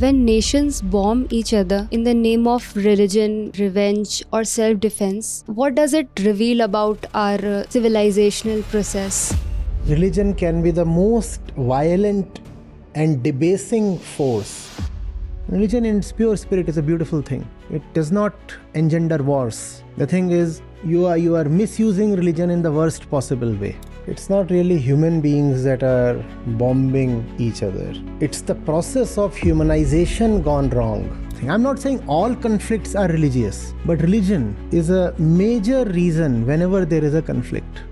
When nations bomb each other in the name of religion, revenge, or self defense, what does it reveal about our civilizational process? Religion can be the most violent and debasing force. Religion in its pure spirit is a beautiful thing. It does not engender wars. The thing is, you are misusing religion in the worst possible way. It's not really human beings that are bombing each other. It's the process of humanization gone wrong. I'm not saying all conflicts are religious, but religion is a major reason whenever there is a conflict.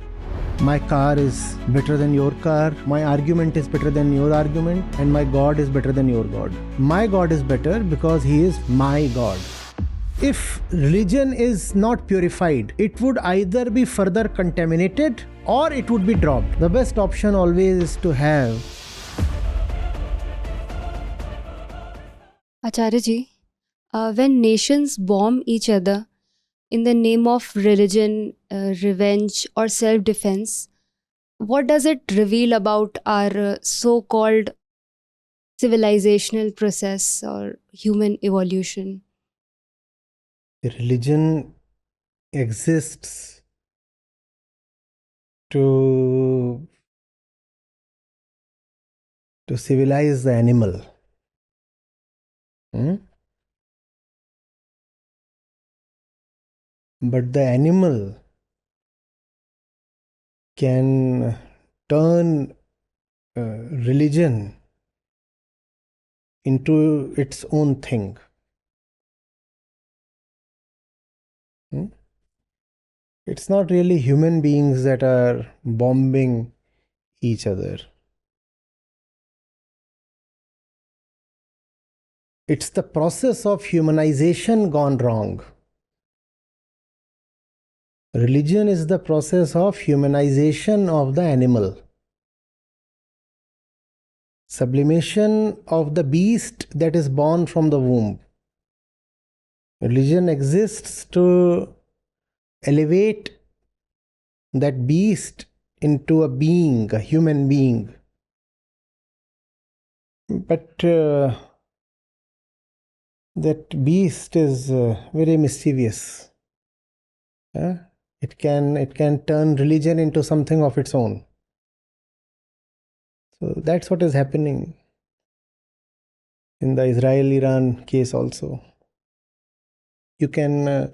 My car is better than your car, my argument is better than your argument, and my God is better than your God. My God is better because He is my God. If religion is not purified, it would either be further contaminated or it would be dropped. The best option always is to have. Acharya ji, when nations bomb each other in the name of religion, revenge, or self defense, what does it reveal about our so called civilizational process or human evolution? Religion exists to civilize the animal. But the animal can turn religion into its own thing. It's not really human beings that are bombing each other. It's the process of humanization gone wrong. Religion is the process of humanization of the animal. Sublimation of the beast that is born from the womb. Religion exists to elevate that beast into a being, a human being. But that beast is very mischievous. It can turn religion into something of its own. So that's what is happening in the Israel-Iran case also. You can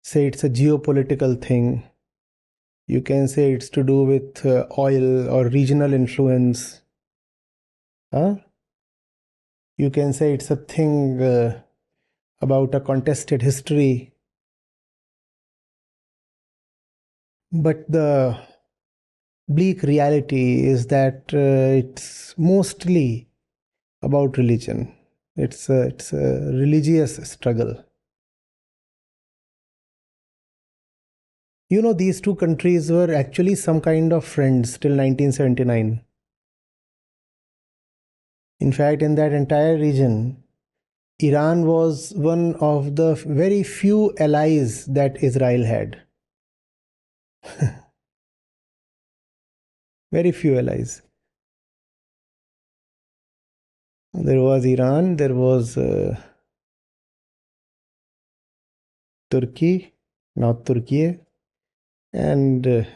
say it's a geopolitical thing. You can say it's to do with oil or regional influence. You can say it's a thing about a contested history. But the bleak reality is that it's mostly about religion. It's a religious struggle. You know, these two countries were actually some kind of friends till 1979. In fact, in that entire region, Iran was one of the very few allies that Israel had. Very few allies. There was Iran, there was Turkey, North Turkey, and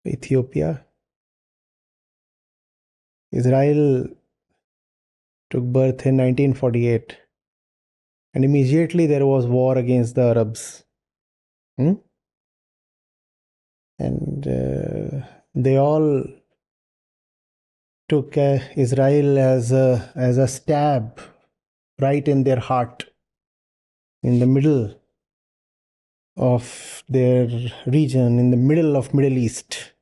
Ethiopia. Israel took birth in 1948, and immediately there was war against the Arabs. And they all took Israel as a stab right in their heart, in the middle of their region, in the middle of Middle East.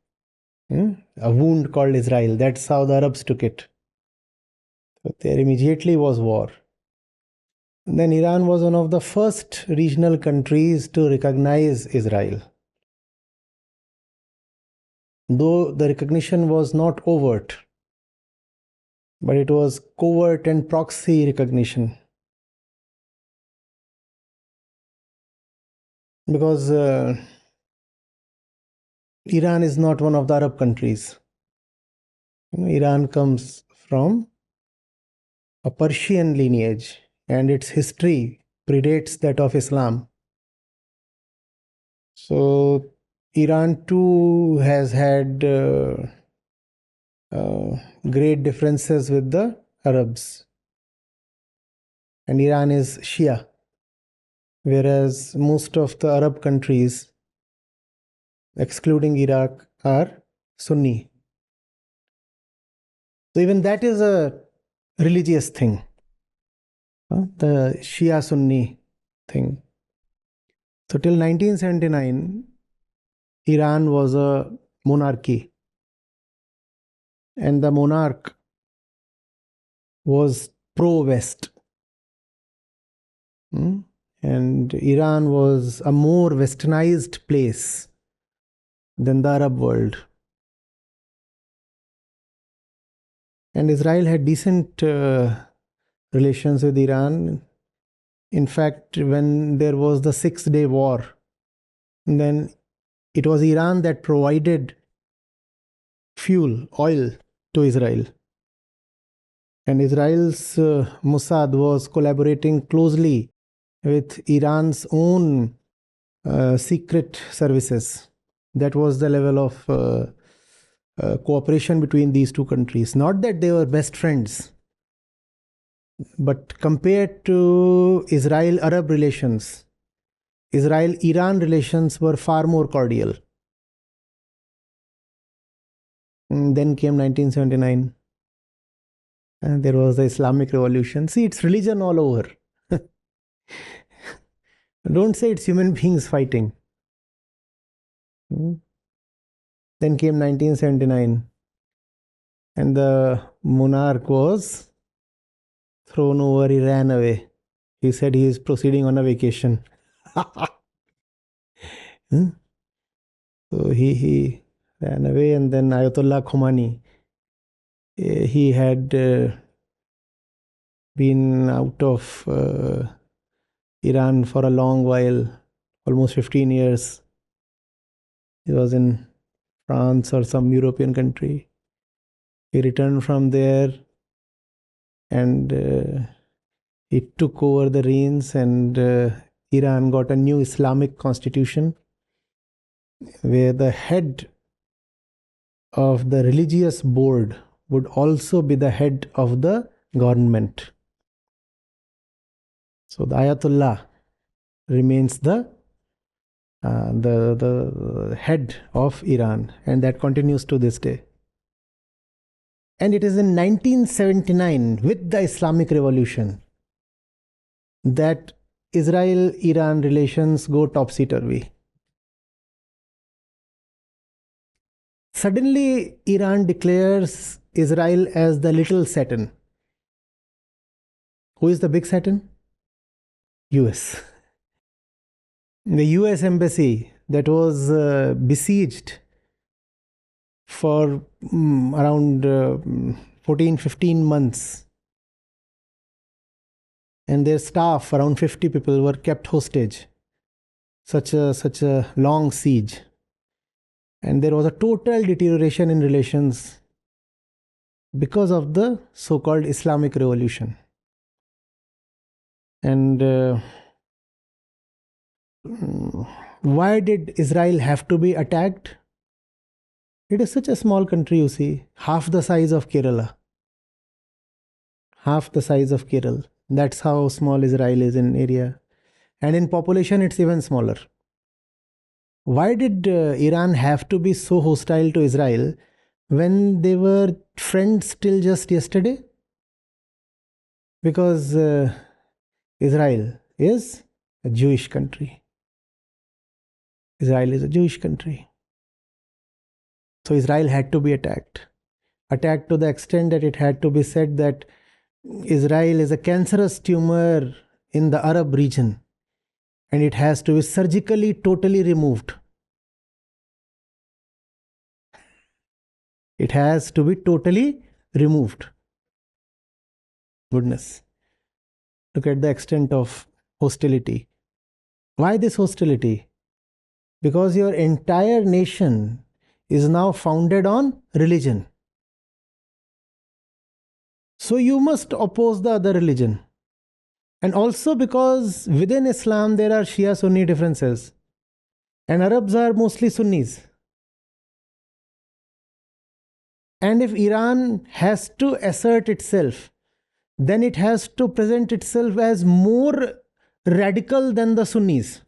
A wound called Israel. That's how the Arabs took it. So there immediately was war. And then Iran was one of the first regional countries to recognize Israel. Though the recognition was not overt, but it was covert and proxy recognition. Because Iran is not one of the Arab countries. Iran comes from a Persian lineage, and its history predates that of Islam. So, Iran too has had great differences with the Arabs. And Iran is Shia, whereas most of the Arab countries, excluding Iraq, are Sunni. So, even that is a religious thing, the Shia Sunni thing. So, till 1979, Iran was a monarchy, and the monarch was pro West. And Iran was a more westernized place than the Arab world. And Israel had decent relations with Iran. In fact, when there was the 6 Day War, then it was Iran that provided fuel, oil to Israel. And Israel's Mossad was collaborating closely with Iran's own secret services. That was the level of cooperation between these two countries. Not that they were best friends, but compared to Israel-Arab relations, Israel-Iran relations were far more cordial. And then came 1979, and there was the Islamic Revolution. See, it's religion all over. Don't say it's human beings fighting. Then came 1979, and the monarch was thrown over. He ran away. He said he is proceeding on a vacation. So he ran away, and then Ayatollah Khomeini, he had been out of Iran for a long while, almost 15 years. He was in France or some European country. He returned from there, and he took over the reins, and Iran got a new Islamic constitution where the head of the religious board would also be the head of the government. So the Ayatollah remains the head of Iran, and that continues to this day. And it is in 1979, with the Islamic Revolution, that Israel-Iran relations go topsy-turvy. Suddenly, Iran declares Israel as the little Satan. Who is the big Satan? US. The US embassy that was besieged for around 14-15 months, and their staff, around 50 people, were kept hostage. Such a long siege. And there was a total deterioration in relations because of the so-called Islamic Revolution. And why did Israel have to be attacked? It is such a small country, you see, half the size of Kerala. Half the size of Kerala. That's how small Israel is in area. And in population, it's even smaller. Why did Iran have to be so hostile to Israel when they were friends till just yesterday? Because Israel is a Jewish country. Israel is a Jewish country. So Israel had to be attacked. Attacked to the extent that it had to be said that Israel is a cancerous tumor in the Arab region, and it has to be surgically totally removed. It has to be totally removed. Goodness. Look at the extent of hostility. Why this hostility? Because your entire nation is now founded on religion. So you must oppose the other religion. And also because within Islam there are Shia Sunni differences. And Arabs are mostly Sunnis. And if Iran has to assert itself, then it has to present itself as more radical than the Sunnis.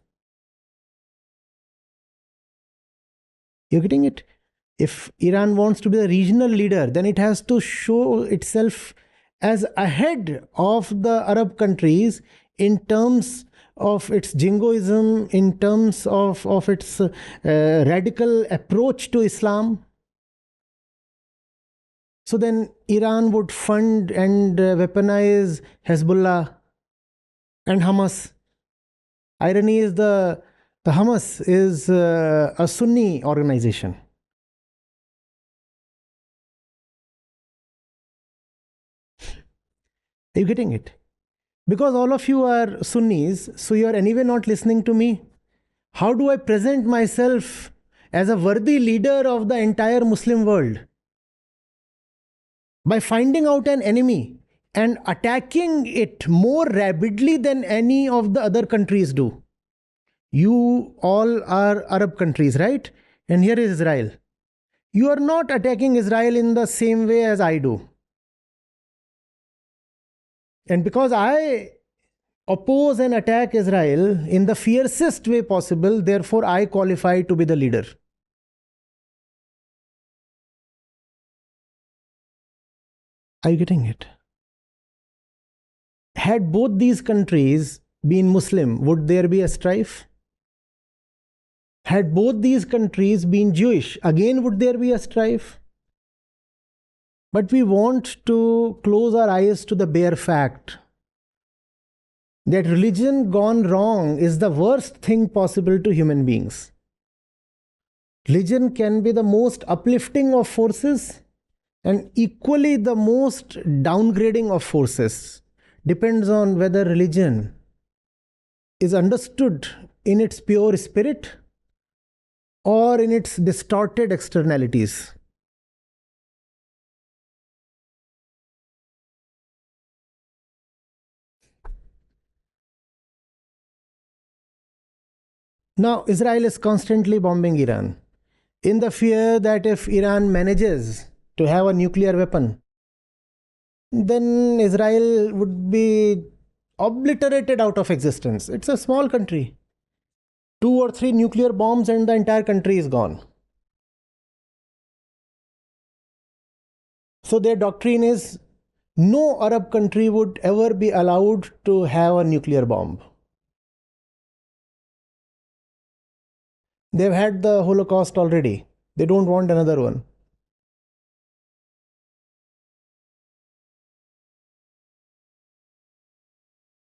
You're getting it? If Iran wants to be a regional leader, then it has to show itself as ahead of the Arab countries in terms of its jingoism, in terms of its radical approach to Islam. So then Iran would fund and weaponize Hezbollah and Hamas. Irony is the Hamas is a Sunni organization. Are you getting it? Because all of you are Sunnis, so you are anyway not listening to me. How do I present myself as a worthy leader of the entire Muslim world? By finding out an enemy and attacking it more rapidly than any of the other countries do. You all are Arab countries, right? And here is Israel. You are not attacking Israel in the same way as I do. And because I oppose and attack Israel in the fiercest way possible, therefore I qualify to be the leader. Are you getting it? Had both these countries been Muslim, would there be a strife? Had both these countries been Jewish, again would there be a strife? But we want to close our eyes to the bare fact that religion gone wrong is the worst thing possible to human beings. Religion can be the most uplifting of forces and equally the most downgrading of forces. Depends on whether religion is understood in its pure spirit or in its distorted externalities. Now, Israel is constantly bombing Iran in the fear that if Iran manages to have a nuclear weapon, then Israel would be obliterated out of existence. It's a small country. 2 or 3 nuclear bombs and the entire country is gone. So their doctrine is no Arab country would ever be allowed to have a nuclear bomb. They've had the Holocaust already. They don't want another one.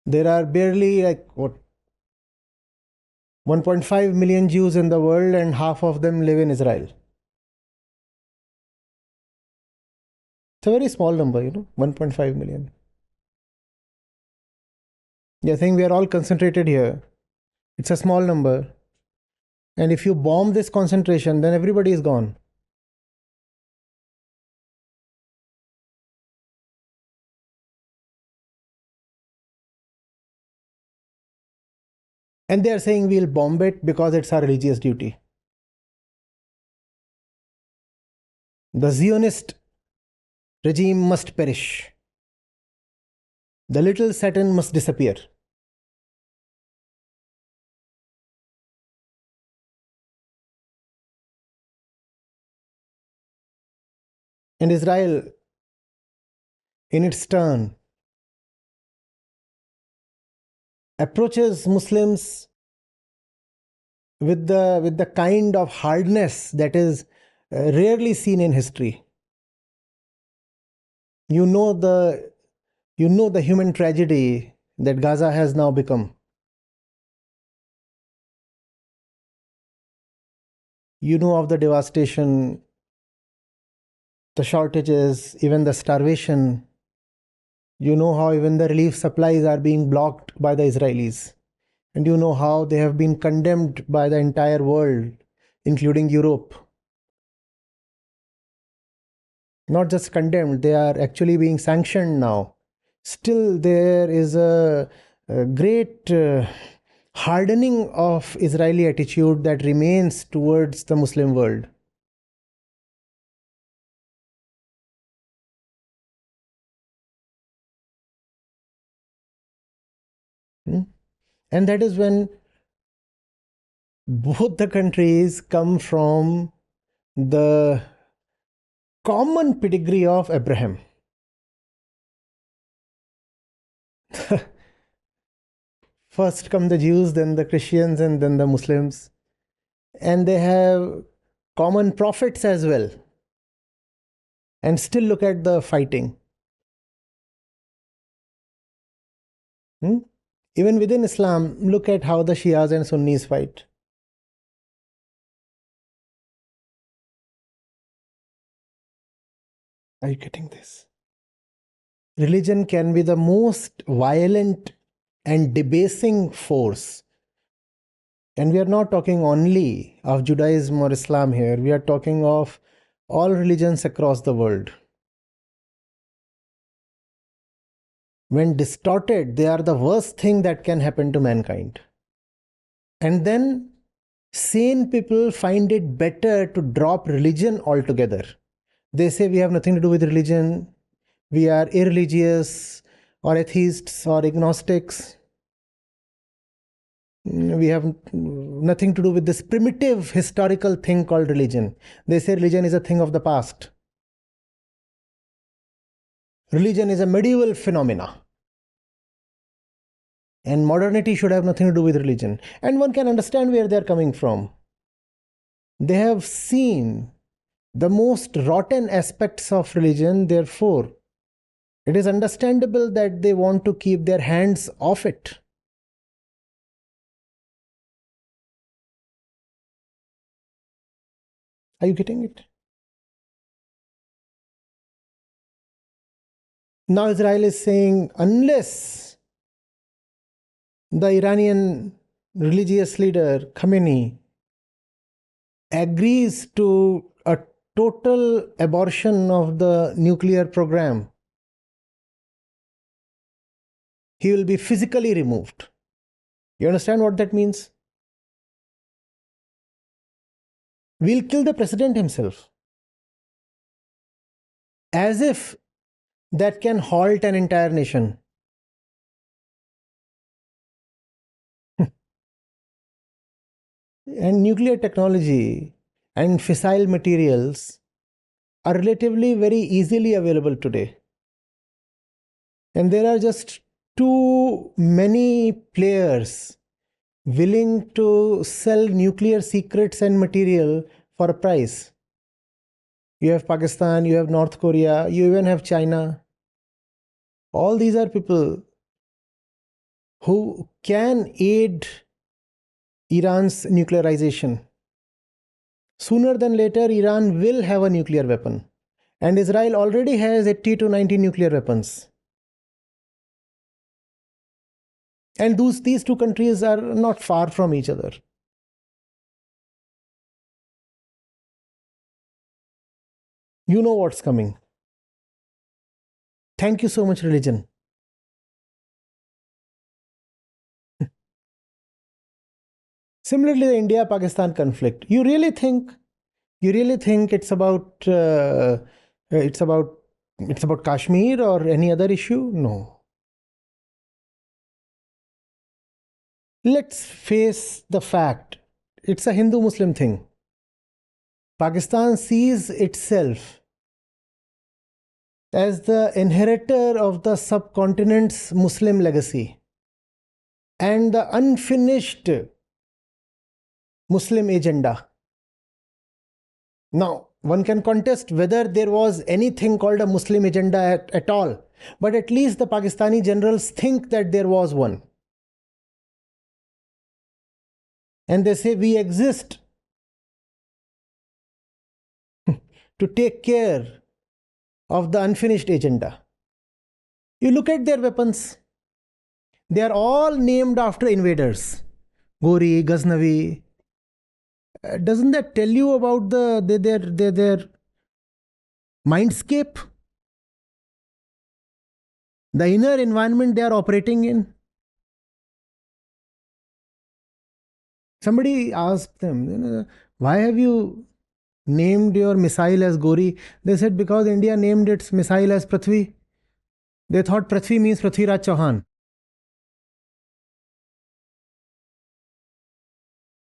There are barely 1.5 million Jews in the world and half of them live in Israel. It's a very small number, 1.5 million. I think we are all concentrated here. It's a small number. And if you bomb this concentration, then everybody is gone. And they are saying we'll bomb it because it's our religious duty. The Zionist regime must perish. The little Satan must disappear. And Israel, in its turn, approaches Muslims with the kind of hardness that is rarely seen in history. You know the human tragedy that Gaza has now become. You know of the devastation, the shortages, even the starvation. You know how even the relief supplies are being blocked by the Israelis. And you know how they have been condemned by the entire world, including Europe. not just condemned, they are actually being sanctioned now. Still, there is a great hardening of Israeli attitude that remains towards the Muslim world. Hmm? And that is when both the countries come from the common pedigree of Abraham. First come the Jews, then the Christians, and then the Muslims. And they have common prophets as well. And still look at the fighting. Hmm? Even within Islam, look at how the Shias and Sunnis fight. Are you getting this? Religion can be the most violent and debasing force. And we are not talking only of Judaism or Islam here, we are talking of all religions across the world. When distorted, they are the worst thing that can happen to mankind. And then sane people find it better to drop religion altogether. They say we have nothing to do with religion, we are irreligious or atheists or agnostics. We have nothing to do with this primitive historical thing called religion. They say religion is a thing of the past. Religion is a medieval phenomena. And modernity should have nothing to do with religion. And one can understand where they are coming from. They have seen the most rotten aspects of religion, therefore, it is understandable that they want to keep their hands off it. Are you getting it? Now Israel is saying, unless the Iranian religious leader Khamenei agrees to a total abortion of the nuclear program, he will be physically removed. You understand what that means? We'll kill the president himself. As if that can halt an entire nation. And nuclear technology and fissile materials are relatively very easily available today. And there are just too many players willing to sell nuclear secrets and material for a price. You have Pakistan, you have North Korea, you even have China. All these are people who can aid Iran's nuclearization. Sooner than later, Iran will have a nuclear weapon. And Israel already has 80 to 90 nuclear weapons. And these two countries are not far from each other. You know what's coming. Thank you so much, religion. Similarly, the India-Pakistan conflict. You really think it's about Kashmir or any other issue? No. Let's face the fact. It's a Hindu-Muslim thing. Pakistan sees itself as the inheritor of the subcontinent's Muslim legacy and the unfinished Muslim agenda. Now, one can contest whether there was anything called a Muslim agenda at all, but at least the Pakistani generals think that there was one. And they say we exist to take care of the unfinished agenda. You look at their weapons, they are all named after invaders. Gori, Ghaznavi. Doesn't that tell you about their mindscape, the inner environment they are operating in. Somebody asked them, why have you named your missile as Gori? They said, because India named its missile as Prithvi. They thought Prithvi means Prithviraj Chauhan.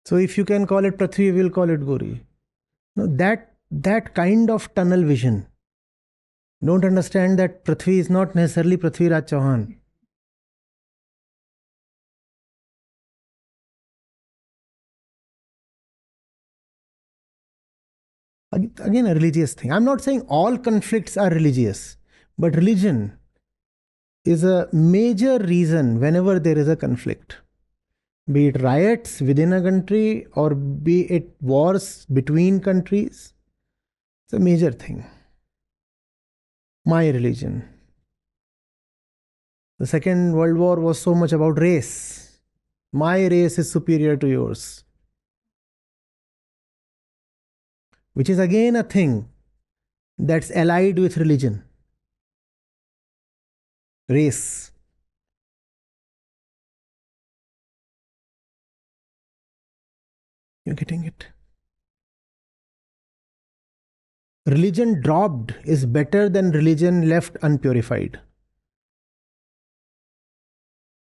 So if you can call it Prithvi, we'll call it Gori. No, that kind of tunnel vision. Don't understand that Prithvi is not necessarily Prithviraj Chauhan. Again, a religious thing. I'm not saying all conflicts are religious, but religion is a major reason whenever there is a conflict. Be it riots within a country or be it wars between countries, it's a major thing. My religion. The Second World War was so much about race. My race is superior to yours. Which is again a thing that's allied with religion. Race. You're getting it? Religion dropped is better than religion left unpurified.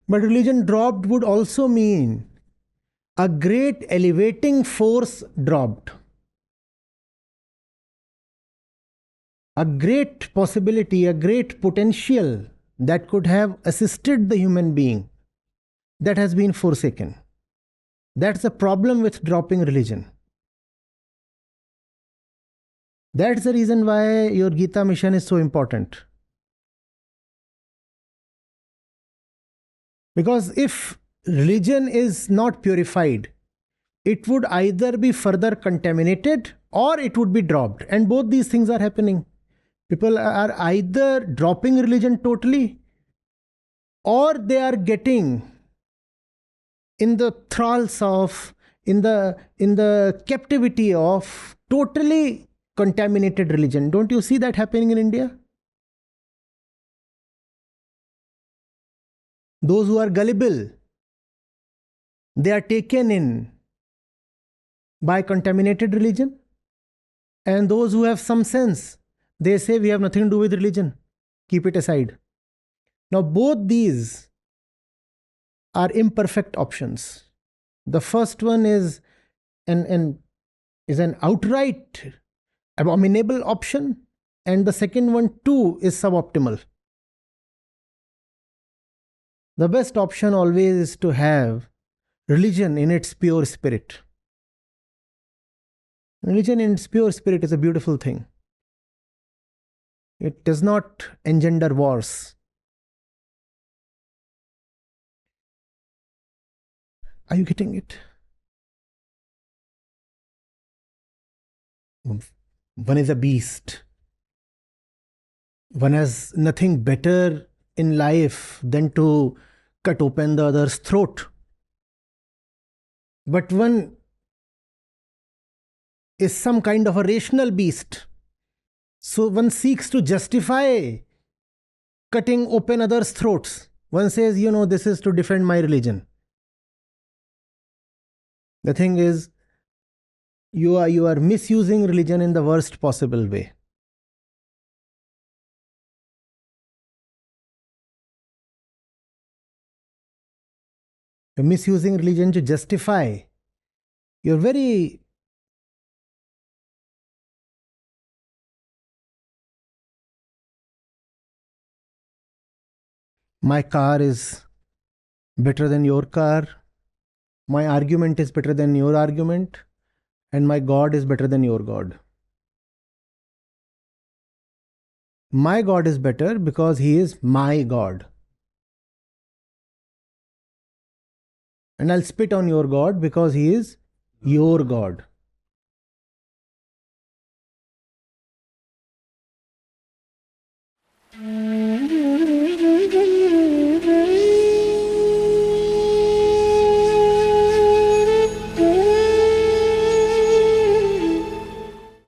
But religion dropped would also mean a great elevating force dropped. A great possibility, a great potential that could have assisted the human being, that has been forsaken. That's the problem with dropping religion. That's the reason why your Gita mission is so important. Because if religion is not purified, it would either be further contaminated or it would be dropped. And both these things are happening. People are either dropping religion totally or they are getting in the thralls of, in the captivity of totally contaminated religion. Don't you see that happening in India? Those who are gullible, they are taken in by contaminated religion. And those who have some sense, they say we have nothing to do with religion. Keep it aside. Now both these are imperfect options. The first one is an outright abominable option, and the second one too is suboptimal. The best option always is to have religion in its pure spirit. Religion in its pure spirit is a beautiful thing. It does not engender wars. Are you getting it? One is a beast. One has nothing better in life than to cut open the other's throat. But one is some kind of a rational beast. So one seeks to justify cutting open others' throats. One says, this is to defend my religion. The thing is, you are misusing religion in the worst possible way. You're misusing religion to justify. You're very my car is better than your car. My argument is better than your argument. And my God is better than your God. My God is better because He is my God. And I'll spit on your God because He is your God.